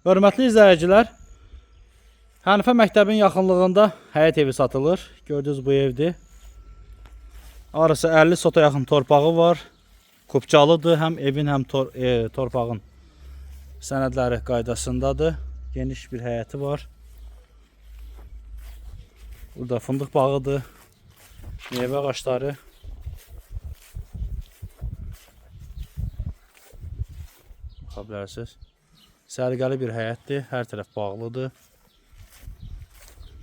Hörmətli izləyicilər, Hənifə məktəbin yaxınlığında həyət evi satılır. Gördüyünüz bu evdir. Arası 50 sota yaxın torpağı var. Kupçalıdır. Həm evin, həm torpağın sənədləri qaydasındadır. Geniş bir həyəti var. Burada fındıq bağıdır. Meyvə ağaçları. Baxa bilərsiniz. Sərgəli bir həyətdir. Hər tərəf bağlıdır.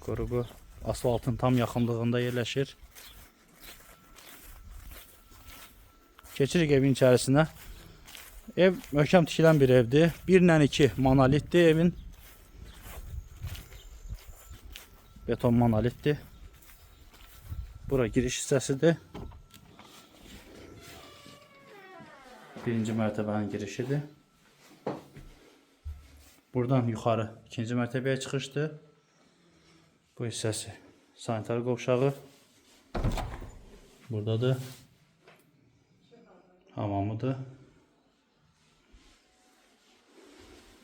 Qoruğu asfaltın tam yaxınlığında yerləşir. Keçirik evin içərisinə. Ev möhkəm tikilən bir evdir. 1-2 monolitdir evin. Beton monolitdir. Bura giriş hissəsidir. Birinci mərtəbənin girişidir. Buradan yuxarı ikinci mərtəbəyə çıxışdır. Bu hissəsi sanitar qovşağı. Buradadır. Hamamıdır.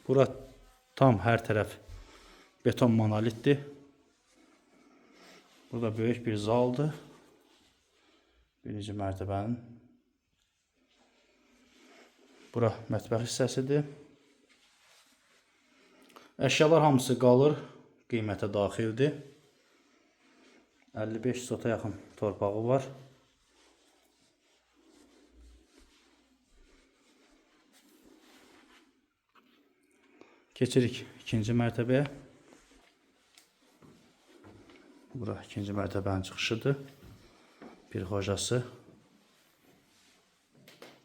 Bura tam hər tərəf beton monolitdir. Burada böyük bir zaldır. Birinci mərtəbənin. Bura mətbəx hissəsidir. Əşyalar hamısı qalır. Qiymətə daxildir. 55 sota yaxın torpağı var. Keçirik ikinci mərtəbəyə. Bura ikinci mərtəbənin çıxışıdır. Bir hocası.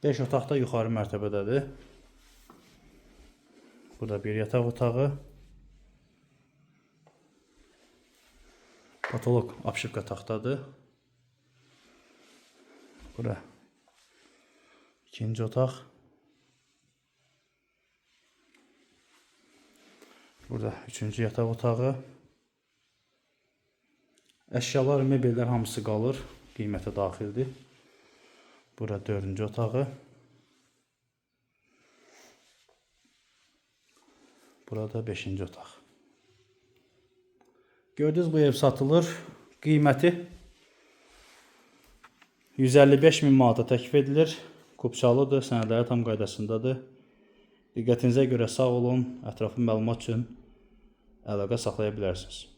5 otaq da yuxarı mərtəbədədir. Burada bir yataq otağı. Patolog apşivka taxtadır. Bura ikinci otaq. Burada üçüncü yataq otağı. Əşyalar, mebellər hamısı qalır. Qiymətə daxildir. Bura dördüncü otağı. Burada 5-ci otaq. Gördüyünüz bu ev satılır. Qiyməti 155 min manata təklif edilir. Kupçalıdır, sənədləri tam qaydasındadır. Diqqətinizə görə sağ olun. Ətraflı məlumat üçün əlaqə saxlaya bilərsiniz.